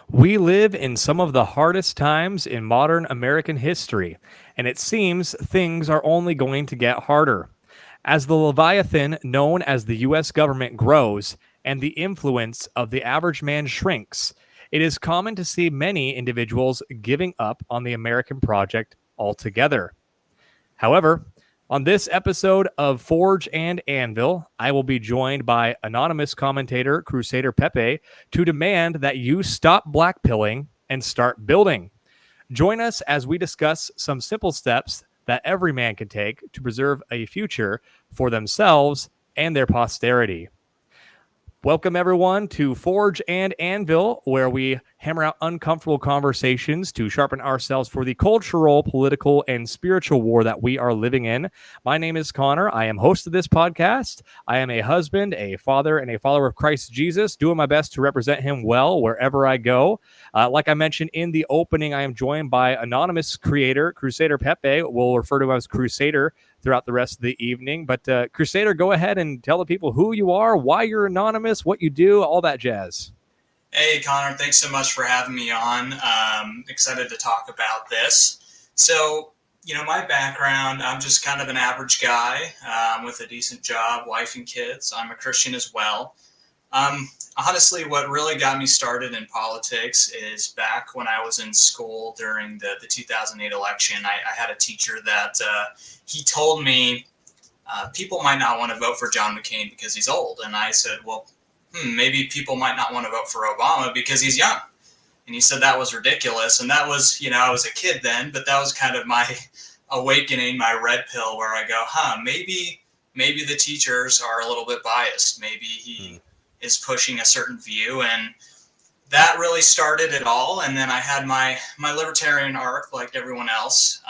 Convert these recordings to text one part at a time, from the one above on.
We live in some of the hardest times in modern American history, and it seems things are only going to get harder. As the leviathan known as the U.S. government grows and the influence of the average man shrinks, it is common to see many individuals giving up on the American project altogether. However, on this episode of Forge and Anvil, I will be joined by anonymous commentator CrusaderPepe to demand that you stop blackpilling and start building. Join us as we discuss some simple steps that every man can take to preserve a future for themselves and their posterity. Welcome, everyone, to Forge and Anvil, where we hammer out uncomfortable conversations to sharpen ourselves for the cultural, political, and spiritual war that we are living in. My name is Connor. I am host of this podcast. I am a husband, a father, and a follower of Christ Jesus, doing my best to represent him well wherever I go. Like I mentioned in the opening, I am joined by anonymous creator, CrusaderPepe. We'll refer to him as Crusader throughout the rest of the evening. But Crusader, go ahead and tell the people who you are, why you're anonymous, what you do, all that jazz. Hey, Connor, thanks so much for having me on. Excited to talk about this. So, my background, I'm just kind of an average guy with a decent job, wife and kids. I'm a Christian as well. Honestly, what really got me started in politics is back when I was in school during the 2008 election. I had a teacher that he told me people might not want to vote for John McCain because he's old. And I said, well, maybe people might not want to vote for Obama because he's young. And he said that was ridiculous. And that was, I was a kid then, but that was kind of my awakening, my red pill, where I go, maybe the teachers are a little bit biased. Maybe he is pushing a certain view. And that really started it all. And then I had my libertarian arc like everyone else.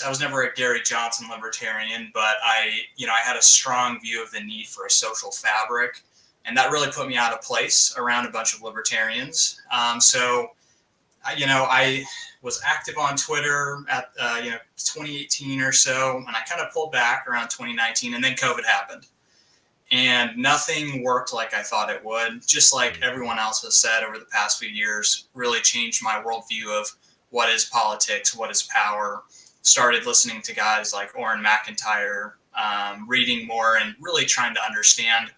I was never a Gary Johnson libertarian, but I had a strong view of the need for a social fabric, and that really put me out of place around a bunch of libertarians. I was active on Twitter at 2018 or so, and I kind of pulled back around 2019, and then COVID happened, and nothing worked like I thought it would. Just like everyone else has said over the past few years, really changed my worldview of what is politics, what is power. Started listening to guys like Orrin McIntyre, reading more and really trying to understand,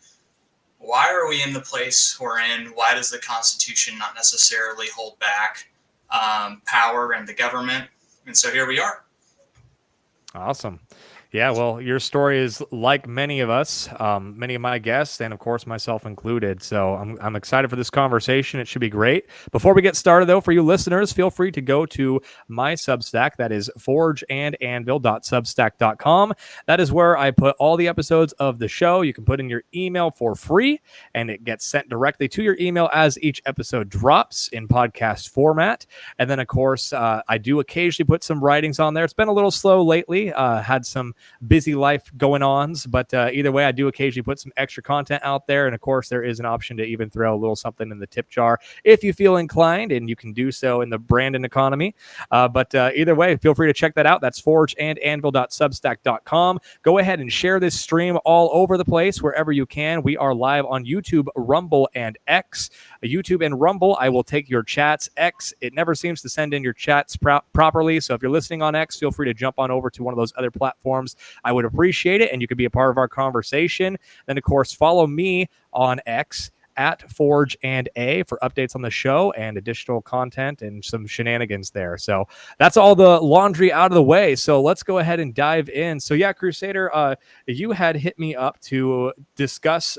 why are we in the place we're in? Why does the Constitution not necessarily hold back power and the government? And so here we are. Awesome. Yeah, well, your story is like many of us, many of my guests, and of course myself included. So I'm excited for this conversation. It should be great. Before we get started, though, for you listeners, feel free to go to my Substack. That is forgeandanvil.substack.com. That is where I put all the episodes of the show. You can put in your email for free, and it gets sent directly to your email as each episode drops in podcast format. And then, of course, I do occasionally put some writings on there. It's been a little slow lately. Had some busy life going on, but either way, I do occasionally put some extra content out there, and of course there is an option to even throw a little something in the tip jar if you feel inclined, and you can do so in the Brandon economy. But either way, feel free to check that out. That's forgeandanvil.substack.com. Go ahead and share this stream all over the place wherever you can. We are live on YouTube, Rumble, and X. YouTube and Rumble, I will take your chats. X, it never seems to send in your chats properly, so if you're listening on X, feel free to jump on over to one of those other platforms. I would appreciate it, and you could be a part of our conversation. Then, of course, follow me on X at Forge and A for updates on the show and additional content and some shenanigans there. So that's all the laundry out of the way. So let's go ahead and dive in. So yeah, Crusader, you had hit me up to discuss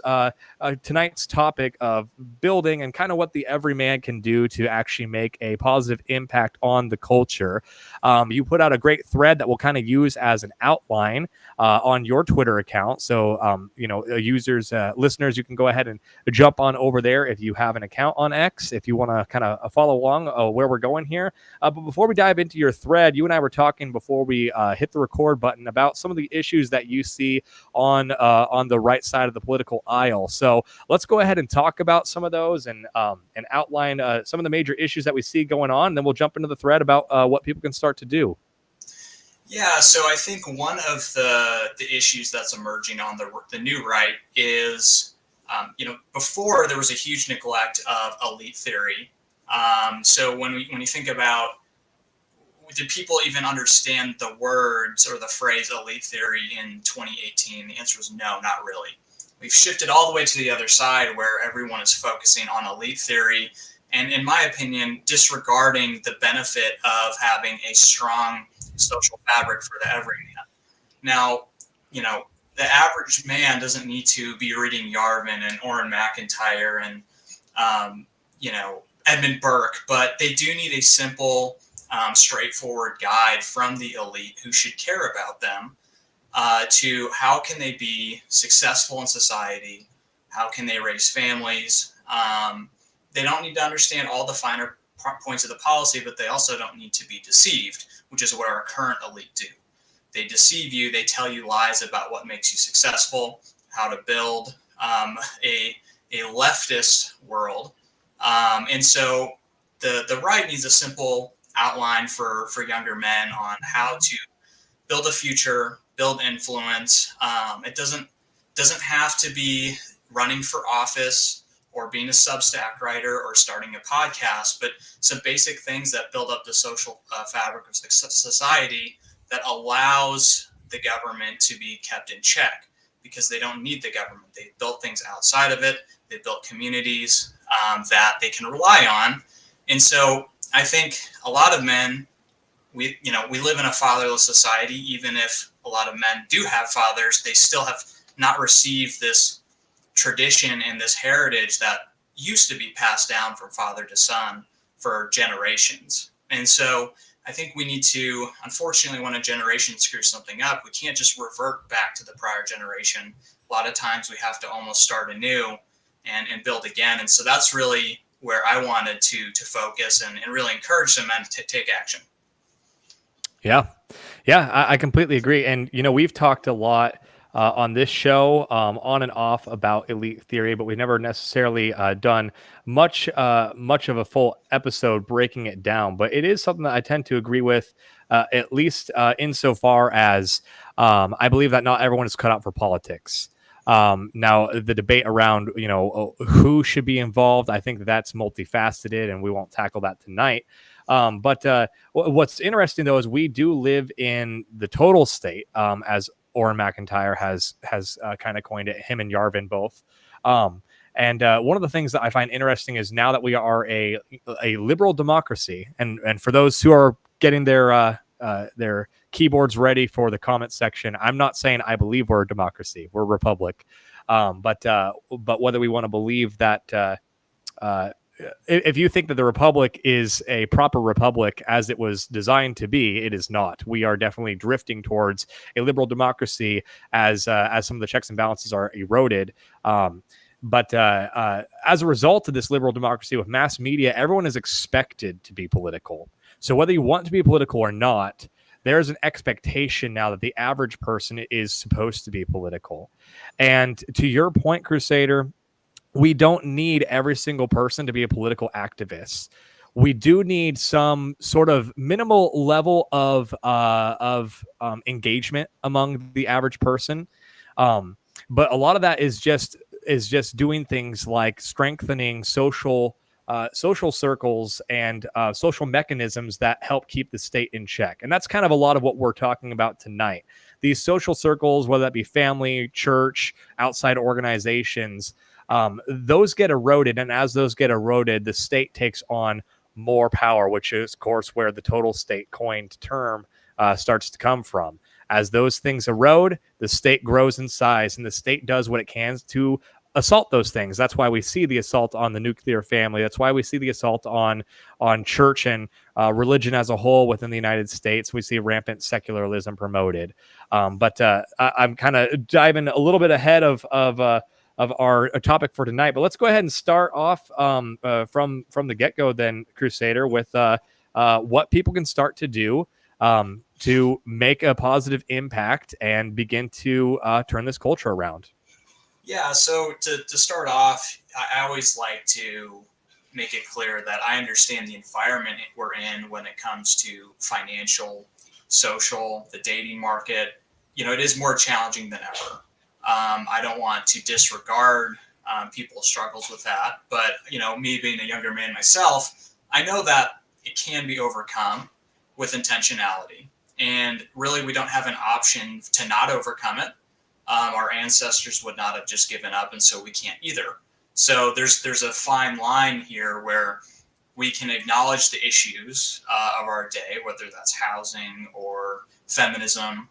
tonight's topic of building and kind of what the everyman can do to actually make a positive impact on the culture. You put out a great thread that we'll kind of use as an outline on your Twitter account. So, users, listeners, you can go ahead and jump on over there if you have an account on X, if you want to kind of follow along where we're going here. But before we dive into your thread, you and I were talking before we hit the record button about some of the issues that you see on the right side of the political aisle. So let's go ahead and talk about some of those and outline some of the major issues that we see going on. And then we'll jump into the thread about what people can start to do. Yeah, so I think one of the issues that's emerging on the new right is before there was a huge neglect of elite theory. So when you think about, did people even understand the words or the phrase elite theory in 2018? The answer was no, not really. We've shifted all the way to the other side where everyone is focusing on elite theory and, in my opinion, disregarding the benefit of having a strong social fabric for the everyman. Now, the average man doesn't need to be reading Yarvin and Orrin McIntyre and, Edmund Burke, but they do need a simple, straightforward guide from the elite who should care about them to how can they be successful in society, how can they raise families. They don't need to understand all the finer points of the policy, but they also don't need to be deceived, which is what our current elite do. They deceive you. They tell you lies about what makes you successful, how to build a leftist world. And so the right needs a simple outline for younger men on how to build a future, build influence. It doesn't have to be running for office or being a Substack writer or starting a podcast, but some basic things that build up the social fabric of society that allows the government to be kept in check, because they don't need the government. They built things outside of it. They built communities that they can rely on. And so I think a lot of men, we live in a fatherless society. Even if a lot of men do have fathers, they still have not received this tradition and this heritage that used to be passed down from father to son for generations. And so I think we need to, unfortunately, when a generation screws something up, we can't just revert back to the prior generation. A lot of times we have to almost start anew and build again. And so that's really where I wanted to focus and really encourage some men to take action. Yeah. Yeah, I completely agree. And, we've talked a lot on this show on and off about elite theory, but we've never necessarily done much of a full episode breaking it down. But it is something that I tend to agree with, at least insofar as I believe that not everyone is cut out for politics. Now, the debate around, who should be involved, I think that's multifaceted, and we won't tackle that tonight. But what's interesting, though, is we do live in the total state, as Orrin McIntyre has kind of coined it, him and Yarvin both. And one of the things that I find interesting is now that we are a liberal democracy, and for those who are getting their keyboards ready for the comment section, I'm not saying I believe we're a democracy, we're a republic. But whether we want to believe that, if you think that the republic is a proper republic as it was designed to be, it is not. We are definitely drifting towards a liberal democracy as some of the checks and balances are eroded. But as a result of this liberal democracy with mass media, everyone is expected to be political. So whether you want to be political or not, there's an expectation now that the average person is supposed to be political. And to your point, Crusader, we don't need every single person to be a political activist. We do need some sort of minimal level of engagement among the average person. But a lot of that is just doing things like strengthening social circles and social mechanisms that help keep the state in check. And that's kind of a lot of what we're talking about tonight. These social circles, whether that be family, church, outside organizations, those get eroded. And as those get eroded, the state takes on more power, which is, of course, where the total state coined term starts to come from. As those things erode, the state grows in size, and the state does what it can to assault those things. That's why we see the assault on the nuclear family. That's why we see the assault on church and religion as a whole within the United States. We see rampant secularism promoted. But I'm kind of diving a little bit ahead of our topic for tonight. But let's go ahead and start off from the get-go then, Crusader, with what people can start to do to make a positive impact and begin to turn this culture around. Yeah, so to start off, I always like to make it clear that I understand the environment we're in when it comes to financial, social, the dating market. It is more challenging than ever. I don't want to disregard people struggles with that. But, me being a younger man myself, I know that it can be overcome with intentionality. And really, we don't have an option to not overcome it. Our ancestors would not have just given up, and so we can't either. So there's a fine line here where we can acknowledge the issues of our day, whether that's housing or feminism,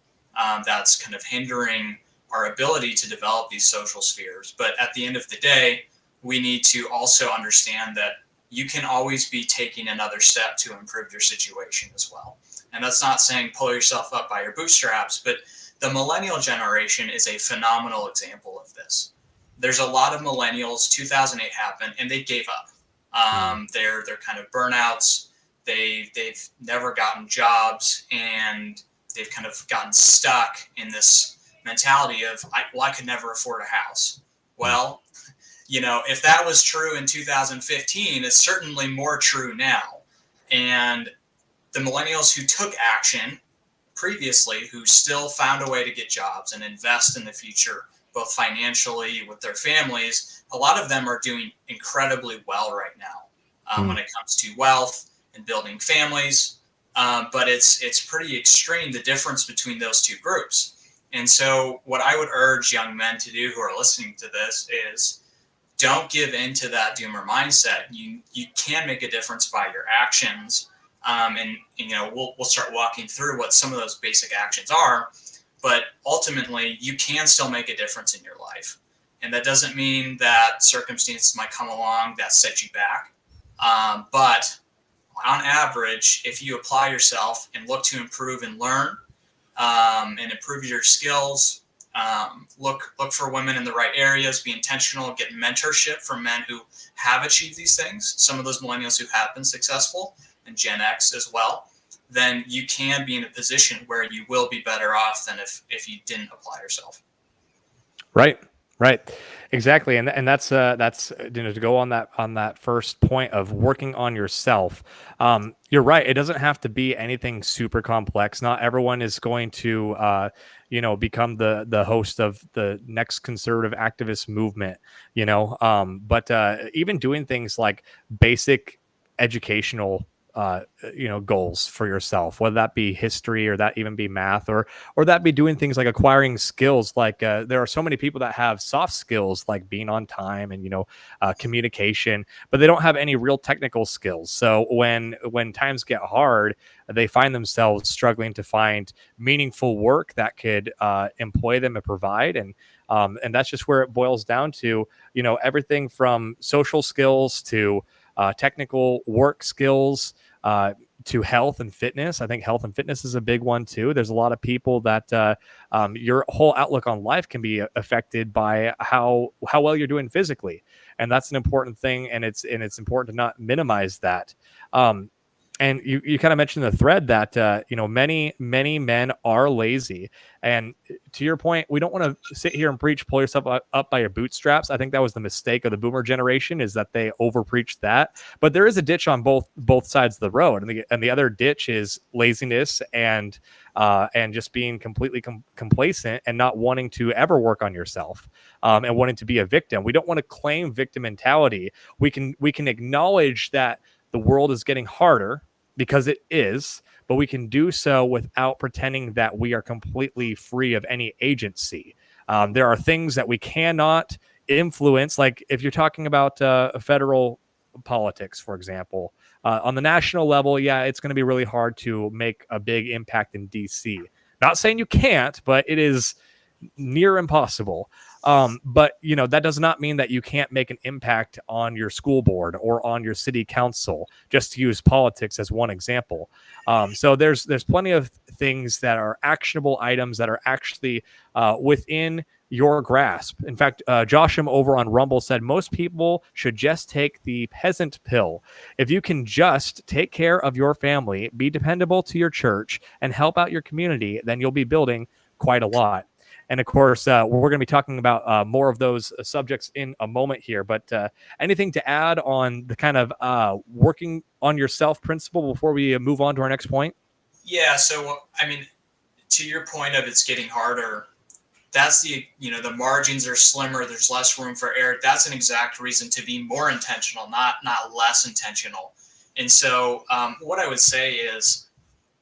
that's kind of hindering our ability to develop these social spheres. But at the end of the day, we need to also understand that you can always be taking another step to improve your situation as well. And that's not saying pull yourself up by your bootstraps, but the millennial generation is a phenomenal example of this. There's a lot of millennials. 2008 happened, and they gave up. They're kind of burnouts. They've never gotten jobs, and they've kind of gotten stuck in this mentality of, I could never afford a house. Well, if that was true in 2015, it's certainly more true now. And the millennials who took action previously, who still found a way to get jobs and invest in the future, both financially with their families, a lot of them are doing incredibly well right now when it comes to wealth and building families. But it's pretty extreme, the difference between those two groups. And so what I would urge young men to do who are listening to this is don't give in to that doomer mindset. You can make a difference by your actions. And we'll start walking through what some of those basic actions are. But ultimately, you can still make a difference in your life. And that doesn't mean that circumstances might come along that set you back. But on average, if you apply yourself and look to improve and learn and improve your skills, look for women in the right areas, be intentional, get mentorship from men who have achieved these things, some of those millennials who have been successful, and Gen X as well, then you can be in a position where you will be better off than if you didn't apply yourself. Right. Exactly. And that's to go on that first point of working on yourself. You're right. It doesn't have to be anything super complex. Not everyone is going to, become the host of the next conservative activist movement, but even doing things like basic educational goals for yourself, whether that be history or that even be math or that be doing things like acquiring skills. Like there are so many people that have soft skills like being on time and communication, but they don't have any real technical skills. So when times get hard, they find themselves struggling to find meaningful work that could employ them and provide. And that's just where it boils down to, everything from social skills to technical work skills to health and fitness. I think health and fitness is a big one too. There's a lot of people that your whole outlook on life can be affected by how well you're doing physically, and that's an important thing. And it's important to not minimize that. And you kind of mentioned the thread that, many men are lazy. And to your point, we don't want to sit here and preach, pull yourself up by your bootstraps. I think that was the mistake of the boomer generation, is that they over preached that. But there is a ditch on both sides of the road. And the other ditch is laziness and just being completely complacent and not wanting to ever work on yourself and wanting to be a victim. We don't want to claim victim mentality. We can acknowledge that the world is getting harder, because it is, but we can do so without pretending that we are completely free of any agency. There are things that we cannot influence, like if you're talking about federal politics, for example. On the national level, yeah, it's going to be really hard to make a big impact in DC. Not saying you can't, but it is near impossible. But that does not mean that you can't make an impact on your school board or on your city council, just to use politics as one example. So there's plenty of things that are actionable items that are actually within your grasp. In fact, Josham over on Rumble said most people should just take the peasant pill. If you can just take care of your family, be dependable to your church, and help out your community, then you'll be building quite a lot. And of course, we're going to be talking about more of those subjects in a moment here. But anything to add on the kind of working on yourself principle before we move on to our next point? Yeah. So, I mean, to your point of it's getting harder, that's the margins are slimmer, there's less room for error. That's an exact reason to be more intentional, not less intentional. And so what I would say is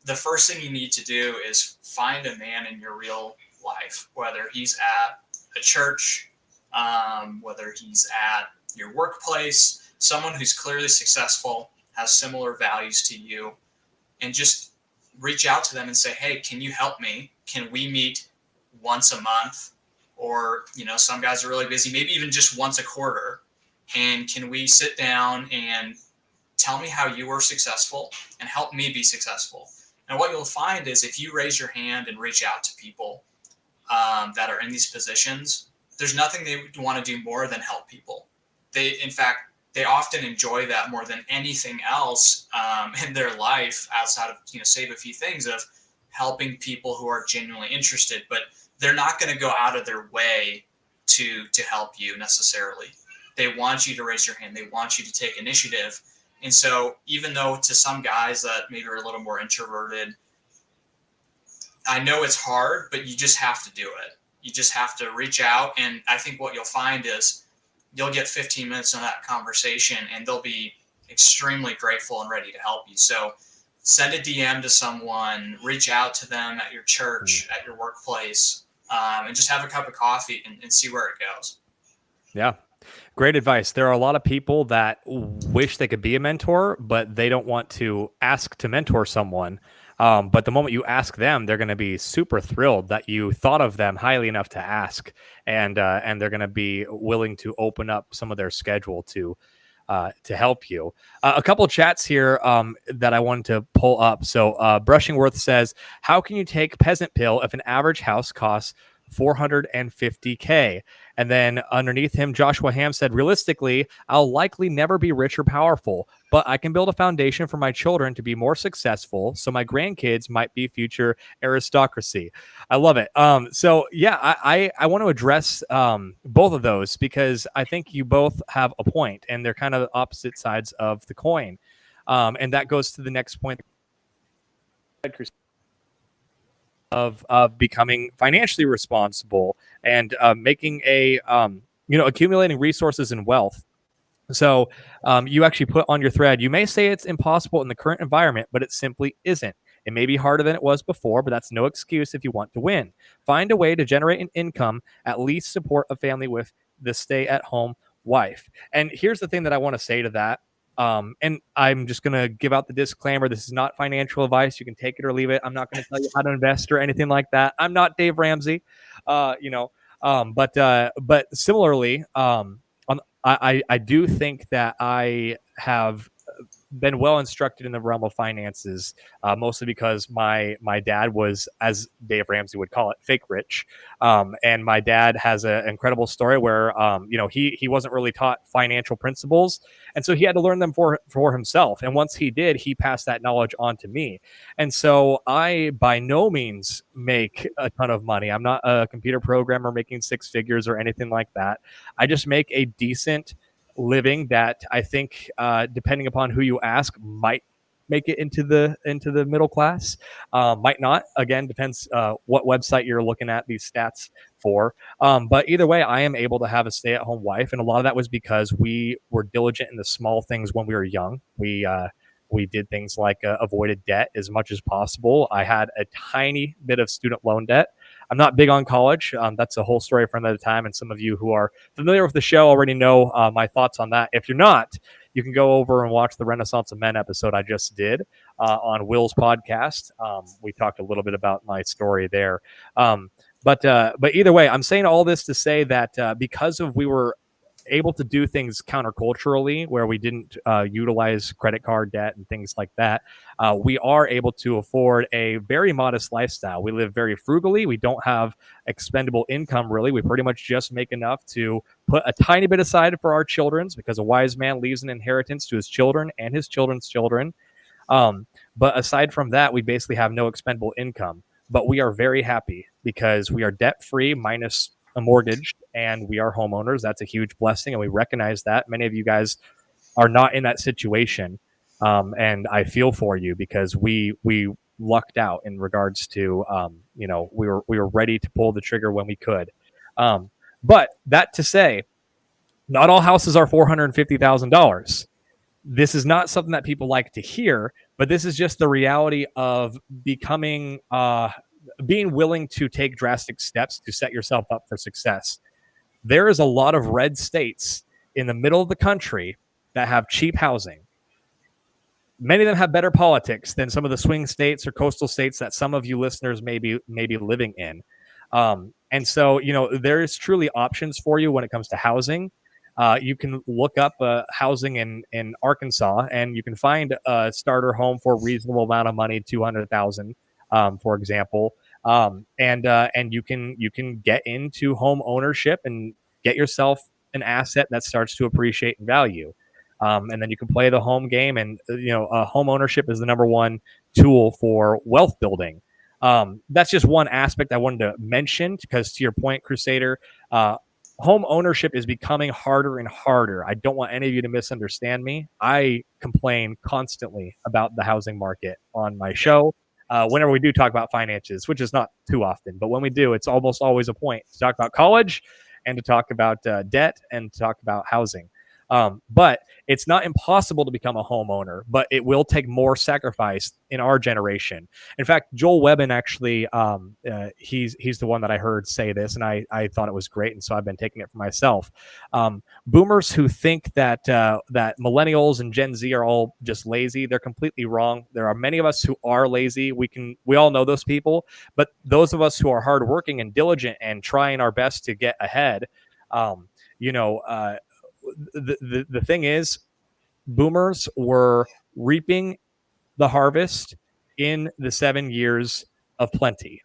the first thing you need to do is find a man in your real life, whether he's at a church, whether he's at your workplace, someone who's clearly successful, has similar values to you, and just reach out to them and say, hey, can you help me? Can we meet once a month? Or, some guys are really busy, maybe even just once a quarter. And can we sit down and tell me how you were successful and help me be successful? And what you'll find is if you raise your hand and reach out to people that are in these positions, there's nothing they want to do more than help people. In fact, they often enjoy that more than anything else in their life outside of, save a few things, of helping people who are genuinely interested. But they're not going to go out of their way to help you necessarily. They want you to raise your hand. They want you to take initiative. And so even though to some guys that maybe are a little more introverted, I know it's hard, but you just have to do it. You just have to reach out. And I think what you'll find is you'll get 15 minutes on that conversation and they'll be extremely grateful and ready to help you. So send a DM to someone, reach out to them at your church, at your workplace, and just have a cup of coffee and see where it goes. Yeah. Great advice. There are a lot of people that wish they could be a mentor, but they don't want to ask to mentor someone. But the moment you ask them, they're going to be super thrilled that you thought of them highly enough to ask, and they're going to be willing to open up some of their schedule to help you. A couple of chats here that I wanted to pull up. So Brushingworth says, how can you take peasant pill if an average house costs $450K? And then underneath him, Joshua Ham said, realistically, I'll likely never be rich or powerful, but I can build a foundation for my children to be more successful, so my grandkids might be future aristocracy. I love it. So yeah, I want to address both of those because I think you both have a point, and they're kind of opposite sides of the coin. And that goes to the next point of becoming financially responsible and making accumulating resources and wealth. So you actually put on your thread, you may say it's impossible in the current environment, but it simply isn't. It may be harder than it was before, but that's no excuse if you want to win. Find a way to generate an income, at least support a family with the stay-at-home wife. And here's the thing that I want to say to that. And I'm just going to give out the disclaimer. This is not financial advice. You can take it or leave it. I'm not going to tell you how to invest or anything like that. I'm not Dave Ramsey, but similarly, I do think that I have been well instructed in the realm of finances, mostly because my dad was, as Dave Ramsey would call it, fake rich. And my dad has an incredible story where, he wasn't really taught financial principles. And so he had to learn them for himself. And once he did, he passed that knowledge on to me. And so I, by no means, make a ton of money. I'm not a computer programmer making six figures or anything like that. I just make a decent living that I think, depending upon who you ask, might make it into the middle class, might not. Again, depends what website you're looking at these stats for. But either way, I am able to have a stay-at-home wife, and a lot of that was because we were diligent in the small things when we were young. We did things like avoided debt as much as possible. I had a tiny bit of student loan debt. I'm not big on college. That's a whole story for another time. And some of you who are familiar with the show already know my thoughts on that. If you're not, you can go over and watch the Renaissance of Men episode I just did on Will's podcast. We talked a little bit about my story there. But either way, I'm saying all this to say that because we were able to do things counterculturally where we didn't utilize credit card debt and things like that, we are able to afford a very modest lifestyle. We live very frugally. We don't have expendable income, really. We pretty much just make enough to put a tiny bit aside for our children's, because a wise man leaves an inheritance to his children and his children's children. But aside from that, we basically have no expendable income. But we are very happy because we are debt-free minus a mortgage, and we are homeowners. That's a huge blessing, and we recognize that. Many of you guys are not in that situation, and I feel for you because we lucked out in regards to, we were ready to pull the trigger when we could. But that to say, not all houses are $450,000. This is not something that people like to hear, but this is just the reality of being willing to take drastic steps to set yourself up for success. There is a lot of red states in the middle of the country that have cheap housing. Many of them have better politics than some of the swing states or coastal states that some of you listeners may be living in. And so, there is truly options for you when it comes to housing. You can look up housing in Arkansas, and you can find a starter home for a reasonable amount of money, 200,000, for example. And you can get into home ownership and get yourself an asset that starts to appreciate in value. And then you can play the home game, and home ownership is the number one tool for wealth building. That's just one aspect I wanted to mention, because to your point, Crusader, home ownership is becoming harder and harder. I don't want any of you to misunderstand me. I complain constantly about the housing market on my show. Whenever we do talk about finances, which is not too often, but when we do, it's almost always a point to talk about college and to talk about debt and to talk about housing. But it's not impossible to become a homeowner, but it will take more sacrifice in our generation. In fact, Joel Webbin actually, he's the one that I heard say this, and I thought it was great, and so I've been taking it for myself. Boomers who think that that millennials and Gen Z are all just lazy, they're completely wrong. There are many of us who are lazy. We all know those people, but those of us who are hardworking and diligent and trying our best to get ahead, you know. The thing is, boomers were reaping the harvest in the 7 years of plenty,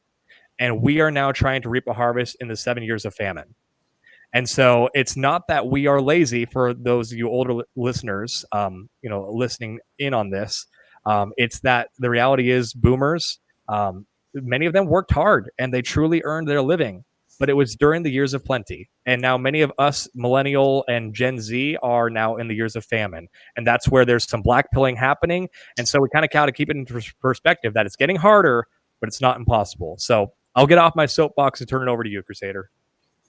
and we are now trying to reap a harvest in the 7 years of famine. And so it's not that we are lazy, for those of you older listeners, listening in on this. It's that the reality is boomers, many of them worked hard and they truly earned their living, but it was during the years of plenty. And now many of us millennial and Gen Z are now in the years of famine. And that's where there's some blackpilling happening. And so we kind of got to keep it in perspective that it's getting harder, but it's not impossible. So I'll get off my soapbox and turn it over to you, Crusader.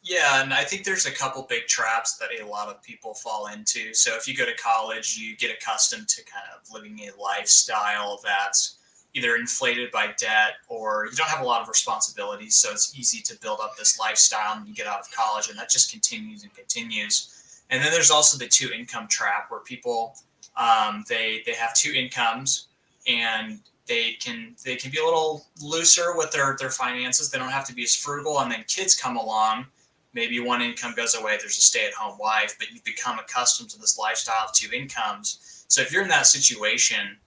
Yeah, and I think there's a couple big traps that a lot of people fall into. So if you go to college, you get accustomed to kind of living a lifestyle that's either inflated by debt, or you don't have a lot of responsibilities. So it's easy to build up this lifestyle, and you get out of college and that just continues and continues. And then there's also the two income trap, where people, they have two incomes, and they can be a little looser with their finances. They don't have to be as frugal. And then kids come along. Maybe one income goes away, there's a stay-at-home wife, but you become accustomed to this lifestyle of two incomes. So if you're in that situation,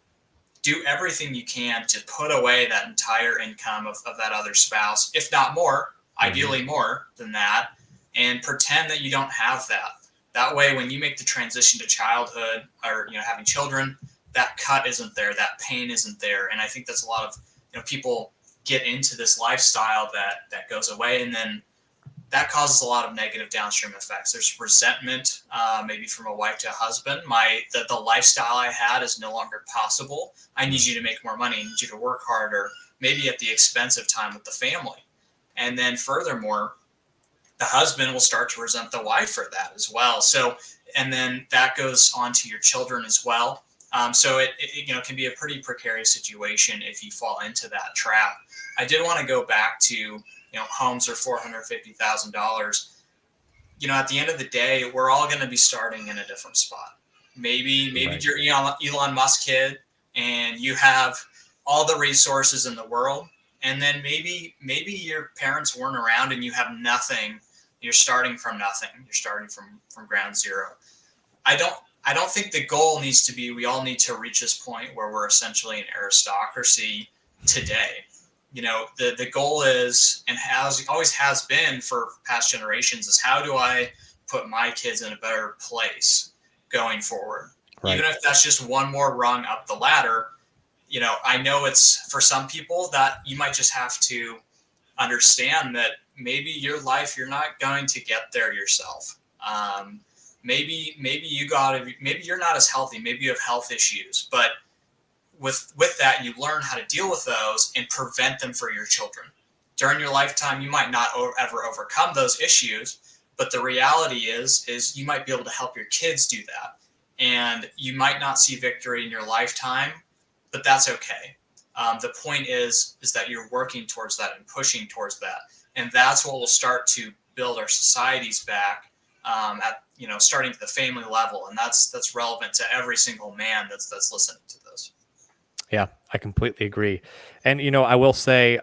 do everything you can to put away that entire income of that other spouse, if not more, ideally more than that, and pretend that you don't have that. That way, when you make the transition to childhood, or having children, that cut isn't there, that pain isn't there. And I think that's a lot of people get into this lifestyle that goes away, and then that causes a lot of negative downstream effects. There's resentment, maybe from a wife to a husband. The lifestyle I had is no longer possible. I need you to make more money. I need you to work harder, maybe at the expense of time with the family. And then furthermore, the husband will start to resent the wife for that as well. So, and then that goes on to your children as well. So it can be a pretty precarious situation if you fall into that trap. I did want to go back to, homes are $450,000. At the end of the day, we're all going to be starting in a different spot. Maybe right. You're Elon Musk kid and you have all the resources in the world. And then maybe your parents weren't around and you have nothing. You're starting from nothing. You're starting from ground zero. I don't think the goal needs to be, we all need to reach this point where we're essentially an aristocracy today. The goal is, and always has been for past generations, is how do I put my kids in a better place going forward? Right. Even if that's just one more rung up the ladder, I know it's, for some people, that you might just have to understand that maybe your life, you're not going to get there yourself. Maybe you're not as healthy, maybe you have health issues, but with that, you learn how to deal with those and prevent them for your children. During your lifetime, you might not ever overcome those issues, but the reality is you might be able to help your kids do that. And you might not see victory in your lifetime, but that's okay. The point is that you're working towards that and pushing towards that, and that's what will start to build our societies back, at starting at the family level, and that's relevant to every single man that's listening to this. Yeah, I completely agree. And I will say,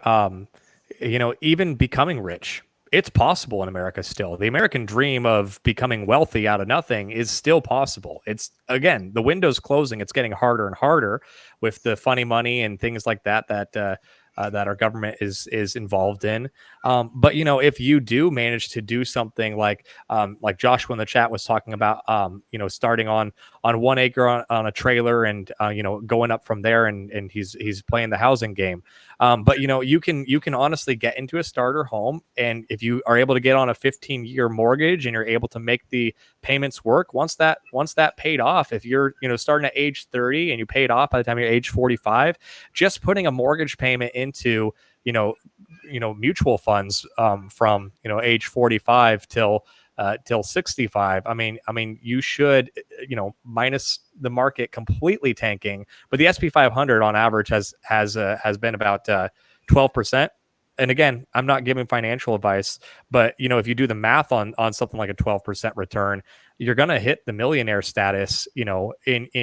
even becoming rich, it's possible in America still. The American dream of becoming wealthy out of nothing is still possible. It's again, the window's closing. It's getting harder and harder with the funny money and things like that our government is involved in. But if you do manage to do something like Joshua in the chat was talking about, starting on 1 acre on a trailer and going up from there, and he's playing the housing game. But you can honestly get into a starter home, and if you are able to get on a 15-year mortgage and you're able to make the payments work, once that paid off, if you're starting at age 30 and you paid off by the time you're age 45, just putting a mortgage payment into mutual funds, from age 45 till 65. I mean, you should, minus the market completely tanking, but the SP 500 on average has been about 12%. And again, I'm not giving financial advice, but if you do the math on something like a 12% return, you're gonna hit the millionaire status, in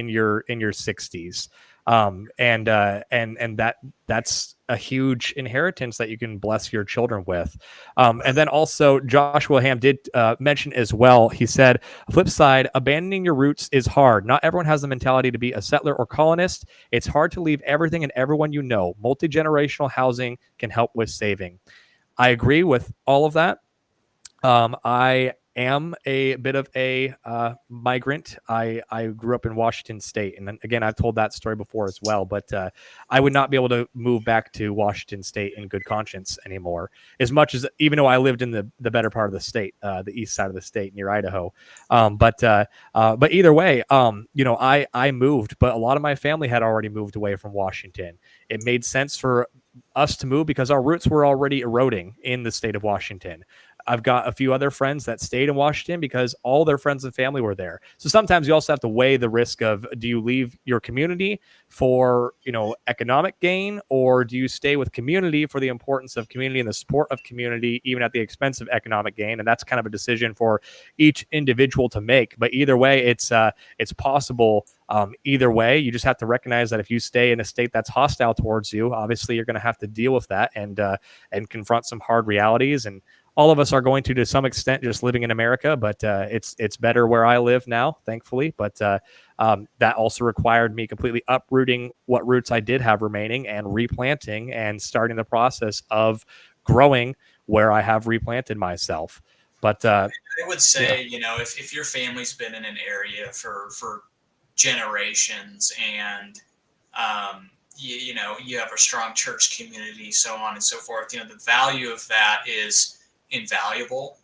your 60s. And that's a huge inheritance that you can bless your children with. And then also Joshua Ham did mention as well. He said, flip side, abandoning your roots is hard. Not everyone has the mentality to be a settler or colonist. It's hard to leave everything and everyone you know. Multi-generational housing can help with saving. I agree with all of that. I am a bit of a migrant. I grew up in Washington State, and then, again, I've told that story before as well. But I would not be able to move back to Washington State in good conscience anymore. As much as, even though I lived in the better part of the state, the east side of the state near Idaho. But either way, I moved, but a lot of my family had already moved away from Washington. It made sense for us to move because our roots were already eroding in the state of Washington. I've got a few other friends that stayed in Washington because all their friends and family were there. So sometimes you also have to weigh the risk of, do you leave your community for, economic gain, or do you stay with community for the importance of community and the support of community, even at the expense of economic gain? And that's kind of a decision for each individual to make. But either way, it's possible. Either way, you just have to recognize that if you stay in a state that's hostile towards you, obviously you're going to have to deal with that and confront some hard realities. And all of us are going to some extent, just living in America, but it's better where I live now, thankfully. But that also required me completely uprooting what roots I did have remaining and replanting and starting the process of growing where I have replanted myself. But I would say, yeah. if your family's been in an area for generations, and you have a strong church community, so on and so forth, the value of that is invaluable,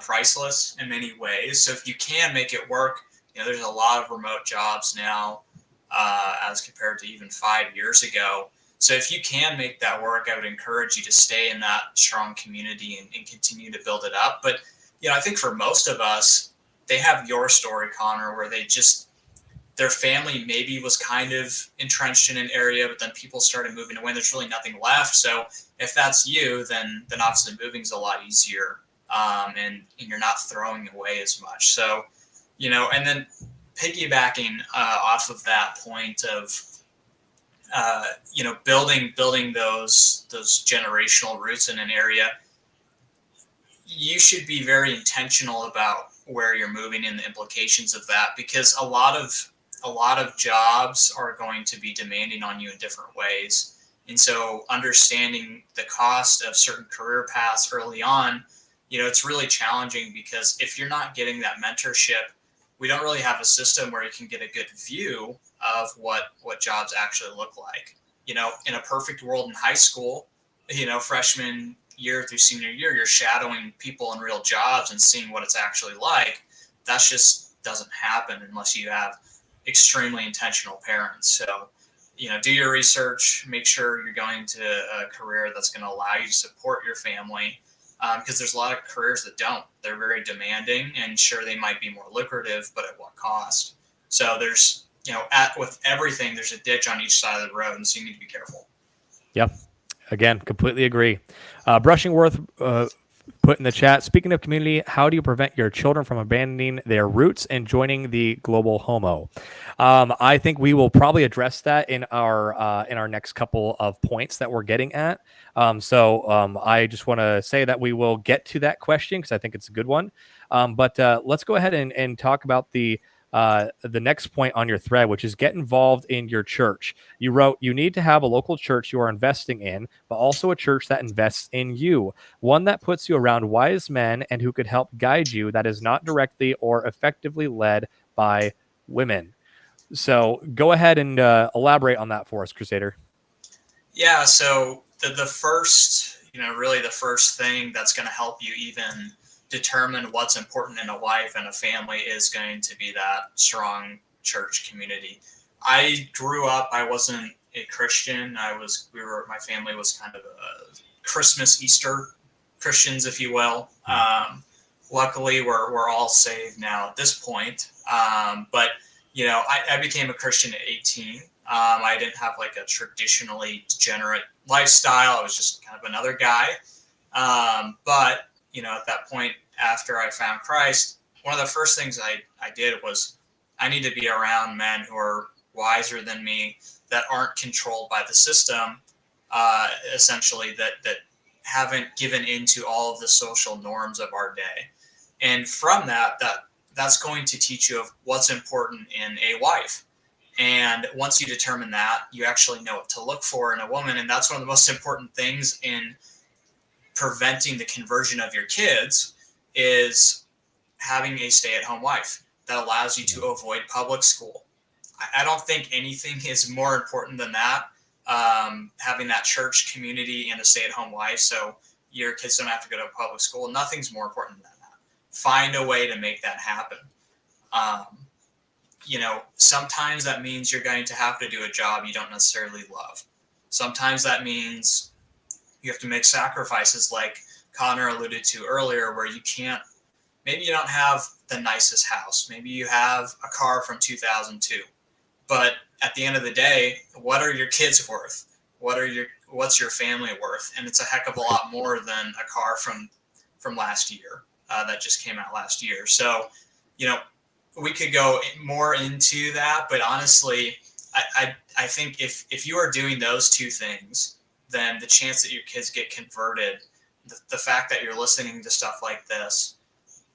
priceless in many ways. So if you can make it work, there's a lot of remote jobs now, as compared to even 5 years ago. So if you can make that work, I would encourage you to stay in that strong community and continue to build it up. But I think for most of us, they have your story, Connor, where their family maybe was kind of entrenched in an area, but then people started moving away and there's really nothing left. So if that's you, then obviously moving is a lot easier, and you're not throwing away as much. So, and then piggybacking off of that point of, building those generational roots in an area, you should be very intentional about where you're moving and the implications of that, because a lot of jobs are going to be demanding on you in different ways. And so understanding the cost of certain career paths early on, it's really challenging, because if you're not getting that mentorship, we don't really have a system where you can get a good view of what jobs actually look like. In a perfect world in high school, freshman year through senior year, you're shadowing people in real jobs and seeing what it's actually like. That just doesn't happen unless you have extremely intentional parents. So, do your research, make sure you're going to a career that's going to allow you to support your family, because there's a lot of careers that don't. They're very demanding, and sure, they might be more lucrative, but at what cost? So there's, with everything, there's a ditch on each side of the road, and so you need to be careful. Yep. Again, completely agree. Brushingworth put in the chat, speaking of community, how do you prevent your children from abandoning their roots and joining the global homo? I think we will probably address that in our next couple of points that we're getting at. So I just want to say that we will get to that question because I think it's a good one. But let's go ahead and talk about the next point on your thread, which is get involved in your church. You wrote, you need to have a local church you are investing in, but also a church that invests in you, one that puts you around wise men and who could help guide you, that is not directly or effectively led by women. So go ahead and elaborate on that for us, Crusader. Yeah, so the first, really the first thing that's going to help you even determine what's important in a wife and a family is going to be that strong church community. I grew up, I wasn't a Christian. My family was kind of a Christmas, Easter Christians, if you will. Luckily, we're all saved now at this point. But I became a Christian at 18. I didn't have like a traditionally degenerate lifestyle. I was just kind of another guy. But at that point, after I found Christ, one of the first things I did was I need to be around men who are wiser than me, that aren't controlled by the system, essentially, that haven't given into all of the social norms of our day. And from that's going to teach you of what's important in a wife. And once you determine that, you actually know what to look for in a woman. And that's one of the most important things in preventing the conversion of your kids, is having a stay-at-home wife that allows you to avoid public school. I don't think anything is more important than that. Having that church community and a stay-at-home wife, so your kids don't have to go to public school. Nothing's more important than that. Find a way to make that happen. Sometimes that means you're going to have to do a job you don't necessarily love. Sometimes that means you have to make sacrifices, like Connor alluded to earlier, where maybe you don't have the nicest house. Maybe you have a car from 2002. But at the end of the day, what are your kids worth? What's your family worth? And it's a heck of a lot more than a car from last year that just came out last year. So, we could go more into that, but honestly, I think if you are doing those two things, then the chance that your kids get converted, the fact that you're listening to stuff like this,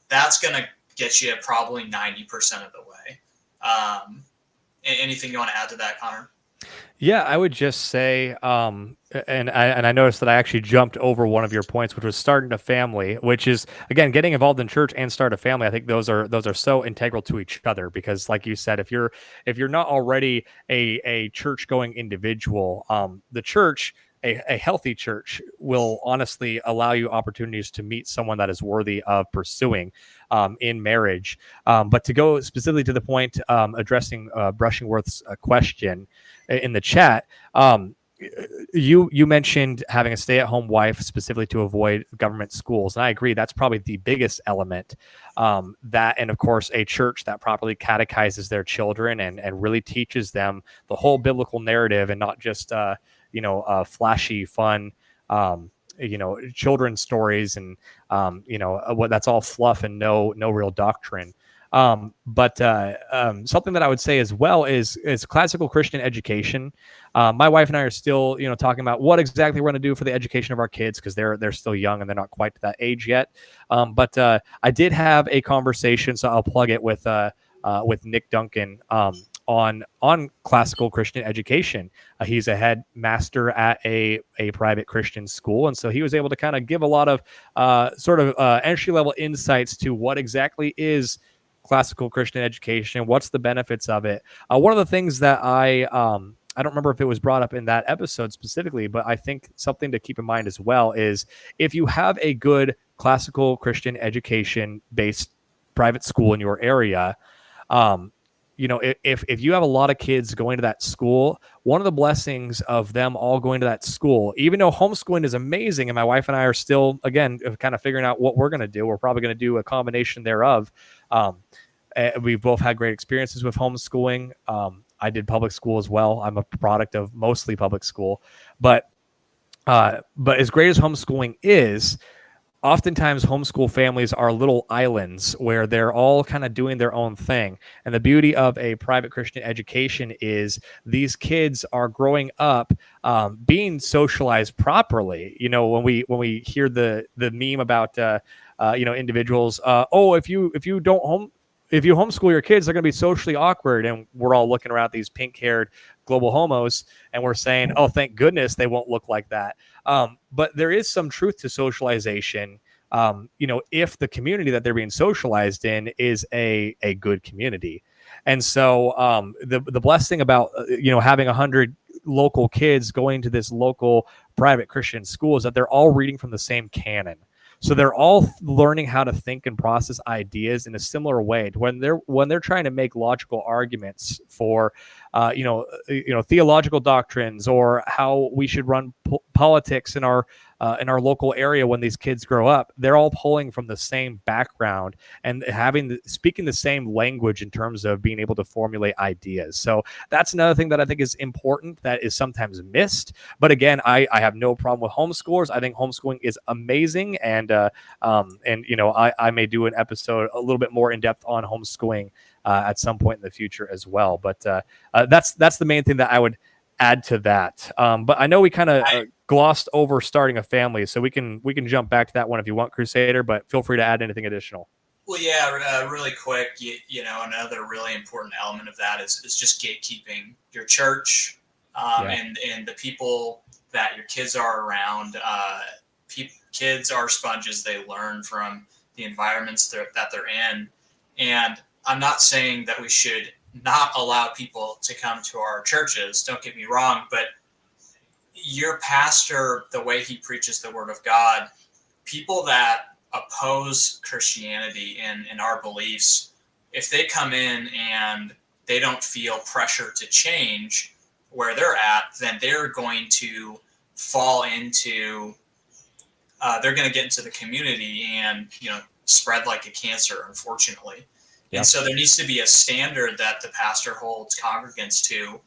that's going to get you probably 90% of the way. Anything you want to add to that, Connor? Yeah, I would just say, and I noticed that I actually jumped over one of your points, which was starting a family, which is, again, getting involved in church and start a family. I think those are so integral to each other, because, like you said, if you're not already a church going individual, the church, a healthy church, will honestly allow you opportunities to meet someone that is worthy of pursuing in marriage. But to go specifically to the point, addressing Brushingworth's question in the chat, you mentioned having a stay-at-home wife specifically to avoid government schools, and I agree, that's probably the biggest element. That, and of course, a church that properly catechizes their children and really teaches them the whole biblical narrative, and not just flashy, fun, children's stories, and what that's all fluff and no real doctrine. But something that I would say as well is classical Christian education. My wife and I are still, talking about what exactly we're going to do for the education of our kids, because they're still young and they're not quite to that age yet. But I did have a conversation, so I'll plug it with Nick Duncan on classical Christian education. He's a headmaster at a private Christian school, and so he was able to kind of give a lot of entry level insights to what exactly is classical Christian education, what's the benefits of it. One of the things that I don't remember if it was brought up in that episode specifically, but I think something to keep in mind as well is, if you have a good classical Christian education based private school in your area, if you have a lot of kids going to that school, one of the blessings of them all going to that school, even though homeschooling is amazing, and my wife and I are still, again, kind of figuring out what we're going to do. We're probably going to do a combination thereof. We've both had great experiences with homeschooling. I did public school as well. I'm a product of mostly public school, but as great as homeschooling is, oftentimes homeschool families are little islands where they're all kind of doing their own thing. And the beauty of a private Christian education is these kids are growing up being socialized properly. When we hear the meme about individuals, if you homeschool your kids, they're going to be socially awkward. And we're all looking around at these pink-haired global homos, and we're saying, oh, thank goodness they won't look like that. But there is some truth to socialization. If the community that they're being socialized in is a good community. And so the blessing about, having 100 local kids going to this local private Christian school is that they're all reading from the same canon. So they're all learning how to think and process ideas in a similar way to when they're trying to make logical arguments for, theological doctrines, or how we should run politics in our local area. When these kids grow up, they're all pulling from the same background and speaking the same language in terms of being able to formulate ideas. So that's another thing that I think is important that is sometimes missed. But again, I have no problem with homeschoolers. I think homeschooling is amazing, and I may do an episode a little bit more in depth on homeschooling at some point in the future as well. But that's the main thing that I would add to that. But I know we kind of glossed over starting a family, so we can jump back to that one if you want, Crusader. But feel free to add anything additional. Well, yeah, really quick. Another really important element of that is just gatekeeping your church and the people that your kids are around. Kids are sponges; they learn from the environments that they're in. And I'm not saying that we should not allow people to come to our churches. Don't get me wrong, but your pastor, the way he preaches the word of God, people that oppose Christianity and our beliefs, if they come in and they don't feel pressure to change where they're at, then they're going to fall into, they're going to get into the community and, spread like a cancer, unfortunately. Yep. And so there needs to be a standard that the pastor holds congregants to,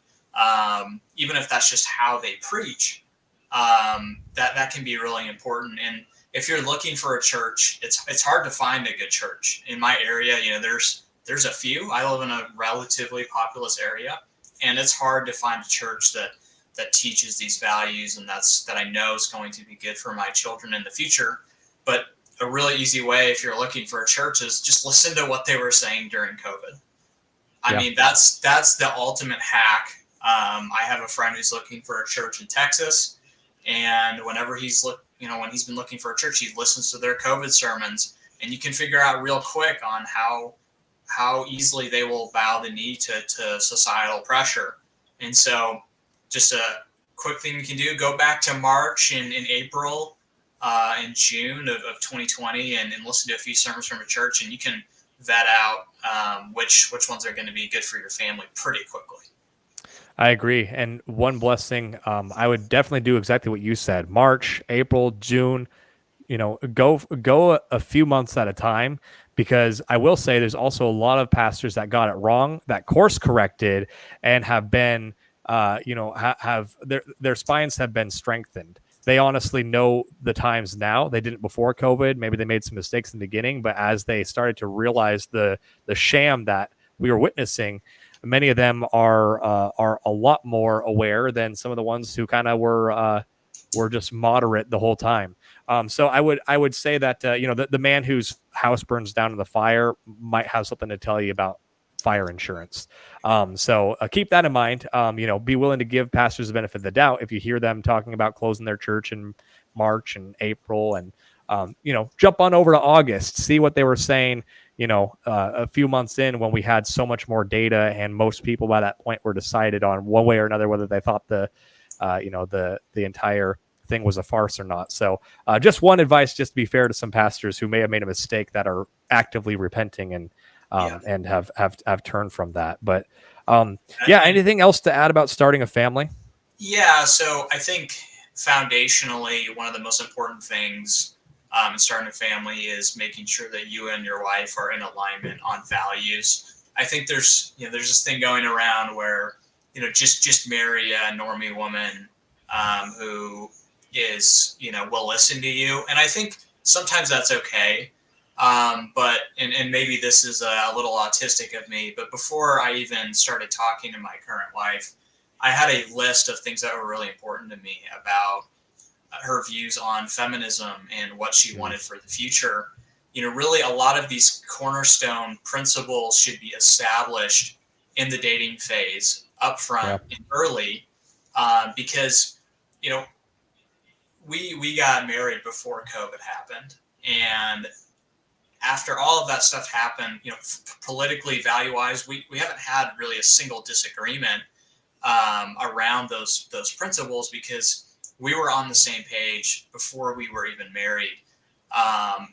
even if that's just how they preach. That can be really important. And if you're looking for a church, it's hard to find a good church in my area. There's a few. I live in a relatively populous area, and it's hard to find a church that teaches these values and that I know is going to be good for my children in the future. But a really easy way, if you're looking for a church, is just listen to what they were saying during COVID. I mean, that's the ultimate hack. I have a friend who's looking for a church in Texas, and whenever when he's been looking for a church, he listens to their COVID sermons, and you can figure out real quick on how easily they will bow the knee to societal pressure. And so just a quick thing you can do, go back to March and in April and June of 2020 and listen to a few sermons from a church, and you can vet out which ones are going to be good for your family pretty quickly. I agree. And one blessing, I would definitely do exactly what you said. March, April, June, go a few months at a time, because I will say there's also a lot of pastors that got it wrong, that course corrected, and have been, have their spines have been strengthened. They honestly know the times now. They didn't before COVID. Maybe they made some mistakes in the beginning, but as they started to realize the sham that we were witnessing, many of them are a lot more aware than some of the ones who kind of were just moderate the whole time. So I would say that the man whose house burns down in the fire might have something to tell you about fire insurance. So keep that in mind. Be willing to give pastors the benefit of the doubt if you hear them talking about closing their church in March and April, and jump on over to August, see what they were saying. A few months in, when we had so much more data, and most people by that point were decided on one way or another whether they thought the entire thing was a farce or not. So just one advice, just to be fair to some pastors who may have made a mistake that are actively repenting and Yeah. and have turned from that. But yeah, And anything else to add about starting a family? yeah, so I think foundationally, one of the most important things in starting a family is making sure that you and your wife are in alignment on values. I think there's this thing going around where just marry a normie woman who is will listen to you, and I think sometimes that's okay. But and maybe this is a little autistic of me, but before I even started talking to my current wife, I had a list of things that were really important to me about her views on feminism and what she Mm, wanted for the future. Really, a lot of these cornerstone principles should be established in the dating phase, upfront yeah, and early, because you know we got married before COVID happened, and after all of that stuff happened, politically, value wise, we haven't had really a single disagreement around those principles because we were on the same page before we were even married.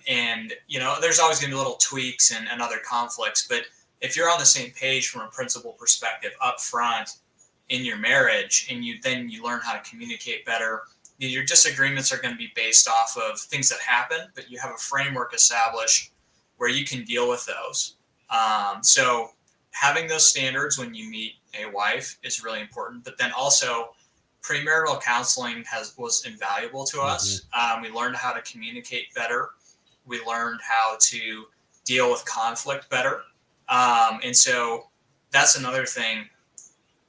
And there's always going to be little tweaks and other conflicts, but if you're on the same page from a principle perspective up front in your marriage, and you learn how to communicate better, your disagreements are going to be based off of things that happen, but you have a framework established where you can deal with those. So having those standards when you meet a wife is really important. But then also, premarital counseling was invaluable to hmm, us. We learned how to communicate better. We learned how to deal with conflict better. And so that's another thing.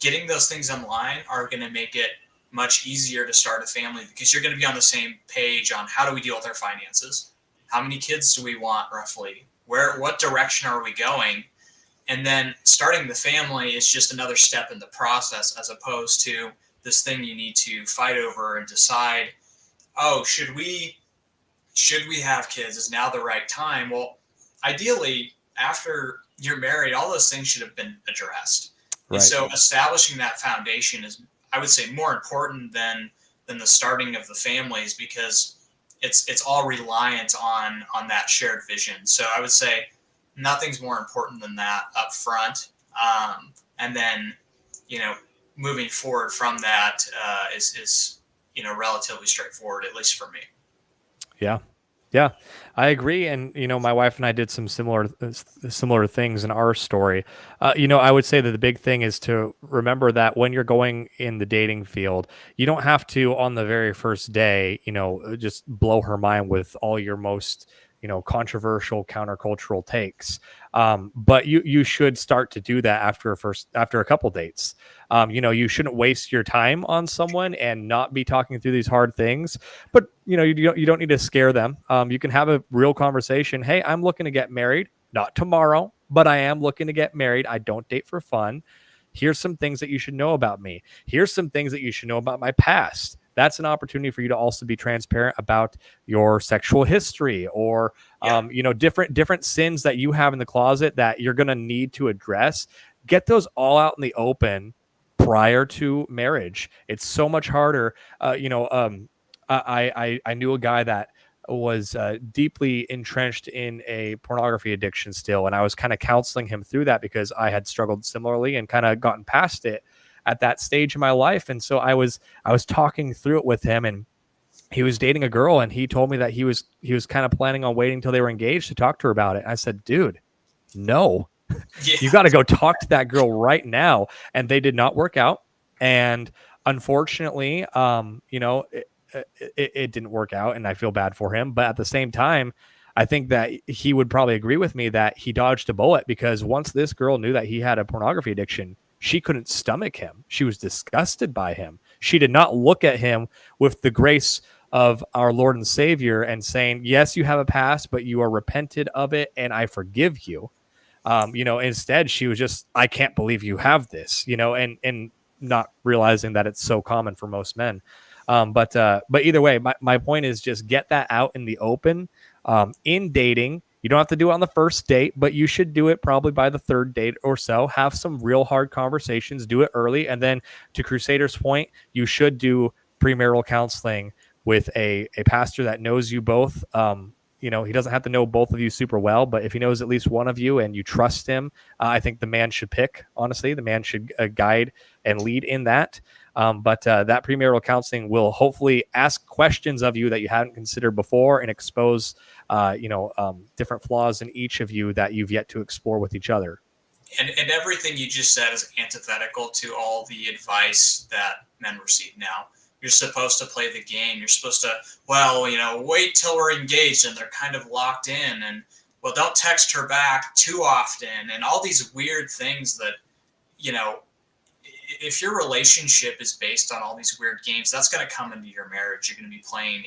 Getting those things in line are going to make it much easier to start a family because you're going to be on the same page on how do we deal with our finances, how many kids do we want roughly, what direction are we going, and then starting the family is just another step in the process as opposed to this thing you need to fight over and decide, oh, should we have kids, is now the right time? Well, ideally, after you're married, all those things should have been addressed. And right. so establishing that foundation is, I would say, more important than the starting of the families because it's all reliant on that shared vision. So I would say nothing's more important than that up front. And then, you know, moving forward from that is relatively straightforward, at least for me. Yeah. Yeah, I agree. And, my wife and I did some similar things in our story. I would say that the big thing is to remember that when you're going in the dating field, you don't have to, on the very first day, just blow her mind with all your most, controversial countercultural takes. But you should start to do that after a couple dates. You shouldn't waste your time on someone and not be talking through these hard things, but you don't need to scare them. You can have a real conversation. Hey, I'm looking to get married, not tomorrow, but I am looking to get married. I don't date for fun. Here's some things that you should know about me. Here's some things that you should know about my past. That's an opportunity for you to also be transparent about your sexual history or Yeah. different sins that you have in the closet that you're going to need to address. Get those all out in the open prior to marriage. It's so much harder. I knew a guy that was deeply entrenched in a pornography addiction still, and I was kind of counseling him through that because I had struggled similarly and kind of gotten past it at that stage in my life. And so I was talking through it with him, and he was dating a girl, and he told me that he was kind of planning on waiting until they were engaged to talk to her about it. And I said, dude, no, Yeah. you got to go talk to that girl right now. And they did not work out. And unfortunately, it didn't work out, and I feel bad for him. But at the same time, I think that he would probably agree with me that he dodged a bullet because once this girl knew that he had a pornography addiction, she couldn't stomach him. She was disgusted by him. She did not look at him with the grace of our Lord and Savior and saying, yes, you have a past, but you are repented of it, and I forgive you. Instead she was just, I can't believe you have this, and not realizing that it's so common for most men. But either way, my point is just get that out in the open. In dating, you don't have to do it on the first date, but you should do it probably by the third date or so. Have some real hard conversations, do it early. And then to Crusader's point, you should do premarital counseling with a pastor that knows you both, he doesn't have to know both of you super well, but if he knows at least one of you and you trust him, I think the man should pick. Honestly, the man should guide and lead in that. But that premarital counseling will hopefully ask questions of you that you hadn't considered before and expose, different flaws in each of you that you've yet to explore with each other. And everything you just said is antithetical to all the advice that men receive now. You're supposed to play the game. You're supposed to, wait till we're engaged and they're kind of locked in. And, don't text her back too often. And all these weird things that, if your relationship is based on all these weird games, that's going to come into your marriage. You're going to be playing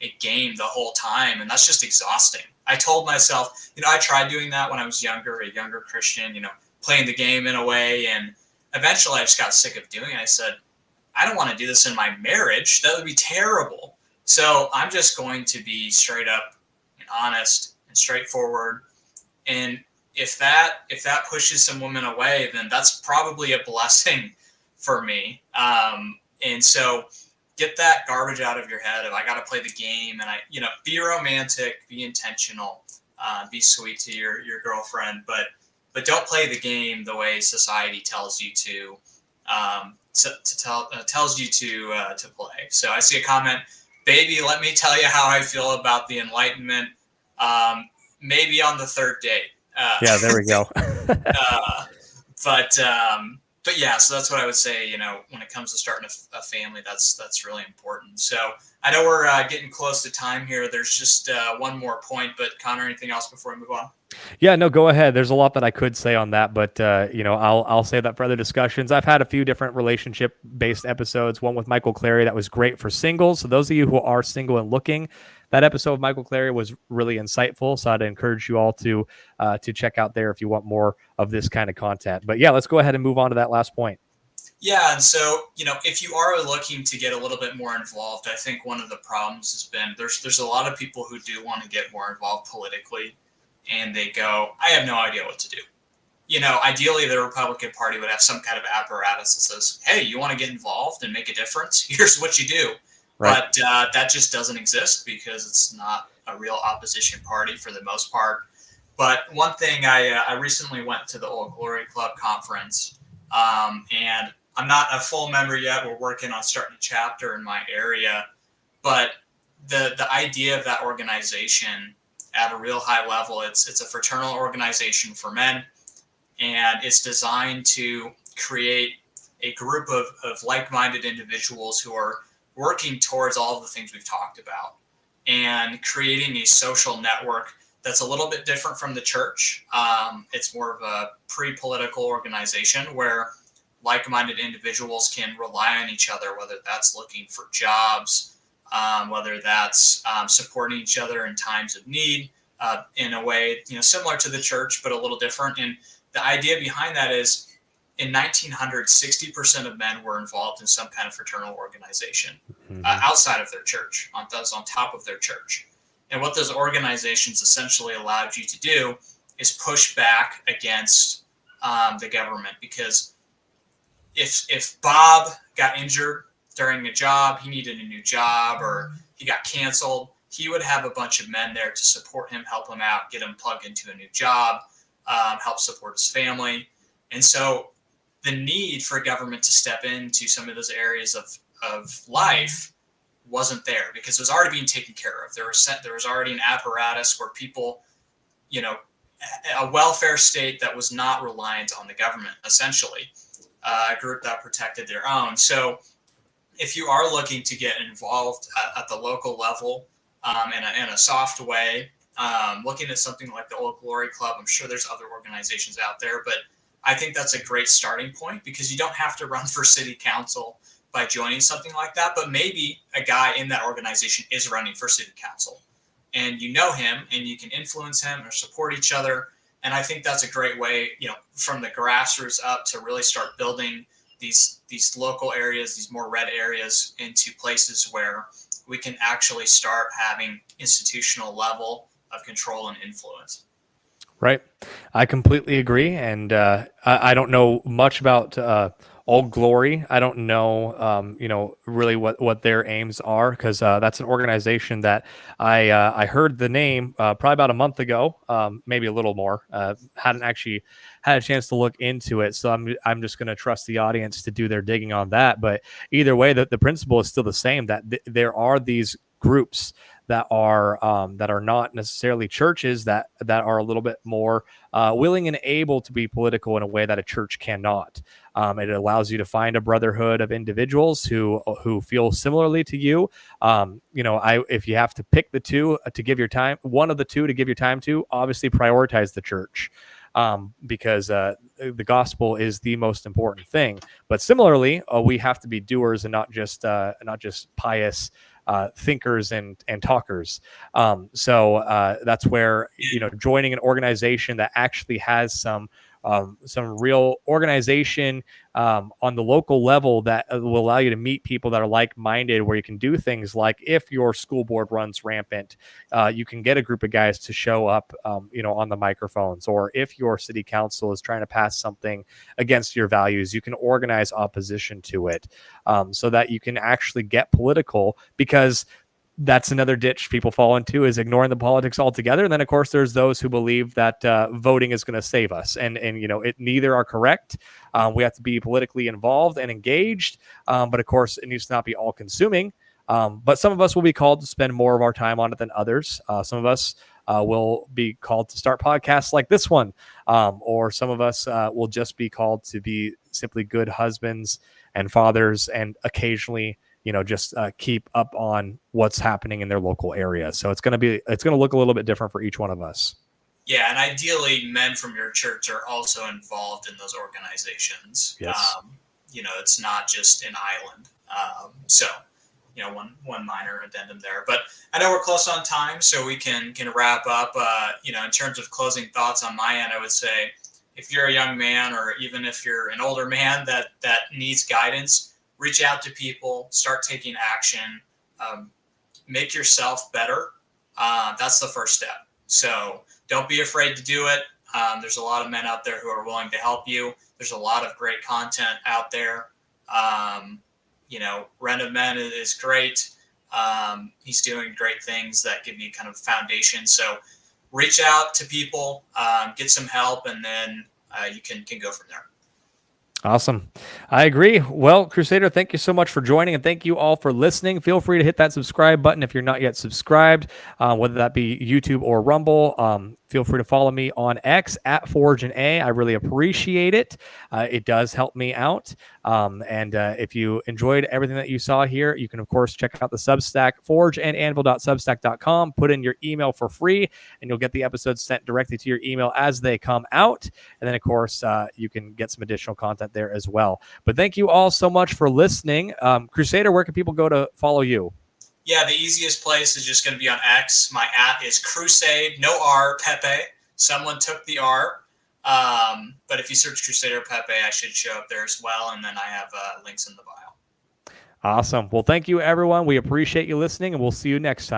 a game the whole time. And that's just exhausting. I told myself, I tried doing that when I was younger, a younger Christian, playing the game in a way. And eventually I just got sick of doing it. I said, I don't want to do this in my marriage. That would be terrible. So I'm just going to be straight up and honest and straightforward. And if that pushes some women away, then that's probably a blessing for me. And so get that garbage out of your head of I got to play the game and be romantic, be intentional, be sweet to your girlfriend, but don't play the game the way society tells you to tells you to play. So I see a comment, baby, let me tell you how I feel about the Enlightenment. Maybe on the third date. Yeah, there we go. But yeah, so that's what I would say, when it comes to starting a family, that's really important. So I know we're getting close to time here. There's just one more point, but Connor, anything else before we move on? Yeah, no, go ahead. There's a lot that I could say on that, but I'll save that for other discussions. I've had a few different relationship-based episodes. One with Michael Clary that was great for singles. So those of you who are single and looking, that episode of Michael Clary was really insightful. So I'd encourage you all to check out there if you want more of this kind of content. But yeah, let's go ahead and move on to that last point. Yeah, and so, if you are looking to get a little bit more involved, I think one of the problems has been there's a lot of people who do want to get more involved politically, and they go, I have no idea what to do. Ideally, the Republican Party would have some kind of apparatus that says, hey, you want to get involved and make a difference? Here's what you do. Right. But that just doesn't exist because it's not a real opposition party for the most part. But one thing, I recently went to the Old Glory Club conference, and I'm not a full member yet. We're working on starting a chapter in my area. But the idea of that organization at a real high level, it's a fraternal organization for men, and it's designed to create a group of like-minded individuals who are working towards all of the things we've talked about and creating a social network that's a little bit different from the church. It's more of a pre-political organization where like-minded individuals can rely on each other, whether that's looking for jobs, whether that's supporting each other in times of need, in a way, similar to the church, but a little different. And the idea behind that is in 1900, 60% of men were involved in some kind of fraternal organization outside of their church, on top of their church. And what those organizations essentially allowed you to do is push back against the government. Because if Bob got injured during a job, he needed a new job, or he got canceled, he would have a bunch of men there to support him, help him out, get him plugged into a new job, help support his family. And so the need for government to step into some of those areas of life wasn't there because it was already being taken care of. There was already an apparatus where people, a welfare state that was not reliant on the government, essentially, a group that protected their own. So if you are looking to get involved at the local level in a soft way, looking at something like the Old Glory Club, I'm sure there's other organizations out there, but I think that's a great starting point because you don't have to run for city council by joining something like that. But maybe a guy in that organization is running for city council and you know him and you can influence him or support each other. And I think that's a great way, from the grassroots up to really start building these local areas, these more red areas into places where we can actually start having institutional level of control and influence. Right. I completely agree. And I don't know much about Old Glory. I don't know, really what their aims are, because that's an organization that I heard the name probably about a month ago, maybe a little more. Hadn't actually had a chance to look into it, so I'm just going to trust the audience to do their digging on that. But either way, the principle is still the same. That there are these groups that are not necessarily churches, that are a little bit more willing and able to be political in a way that a church cannot. It allows you to find a brotherhood of individuals who feel similarly to you. If you have to pick the two to give your time, one of the two to give your time to, obviously prioritize the church, because the gospel is the most important thing. But similarly, we have to be doers and not just pious thinkers and talkers. So that's where, joining an organization that actually has some real organization on the local level that will allow you to meet people that are like-minded, where you can do things like, if your school board runs rampant, you can get a group of guys to show up, on the microphones. Or if your city council is trying to pass something against your values, you can organize opposition to it, so that you can actually get political. Because that's another ditch people fall into, is ignoring the politics altogether. And then, of course, there's those who believe that voting is going to save us, and it neither are correct. We have to be politically involved and engaged, but of course, it needs to not be all consuming. But some of us will be called to spend more of our time on it than others. Some of us will be called to start podcasts like this one, or some of us will just be called to be simply good husbands and fathers, and occasionally just keep up on what's happening in their local area. So it's going to look a little bit different for each one of us. Yeah, and ideally, men from your church are also involved in those organizations. Yes. It's not just an island. One minor addendum there. But I know we're close on time, so we can wrap up. In terms of closing thoughts on my end, I would say, if you're a young man, or even if you're an older man that needs guidance, reach out to people, start taking action, make yourself better. That's the first step. So don't be afraid to do it. There's a lot of men out there who are willing to help you. There's a lot of great content out there. Ren of Men is great. He's doing great things that give you kind of foundation. So reach out to people, get some help, and then you can go from there. Awesome. I agree. Well, Crusader, thank you so much for joining, and thank you all for listening. Feel free to hit that subscribe button if you're not yet subscribed, whether that be YouTube or Rumble. Feel free to follow me on X at Forge and A. I really appreciate it. It does help me out. And if you enjoyed everything that you saw here, you can, of course, check out the Substack, forgeandanvil.substack.com. Put in your email for free, and you'll get the episodes sent directly to your email as they come out. And then, of course, you can get some additional content there as well. But thank you all so much for listening. Crusader, where can people go to follow you? Yeah, the easiest place is just going to be on X. My @ is Crusade, no R, Pepe. Someone took the R. But if you search Crusader Pepe, I should show up there as well. And then I have links in the bio. Awesome. Well, thank you, everyone. We appreciate you listening, and we'll see you next time.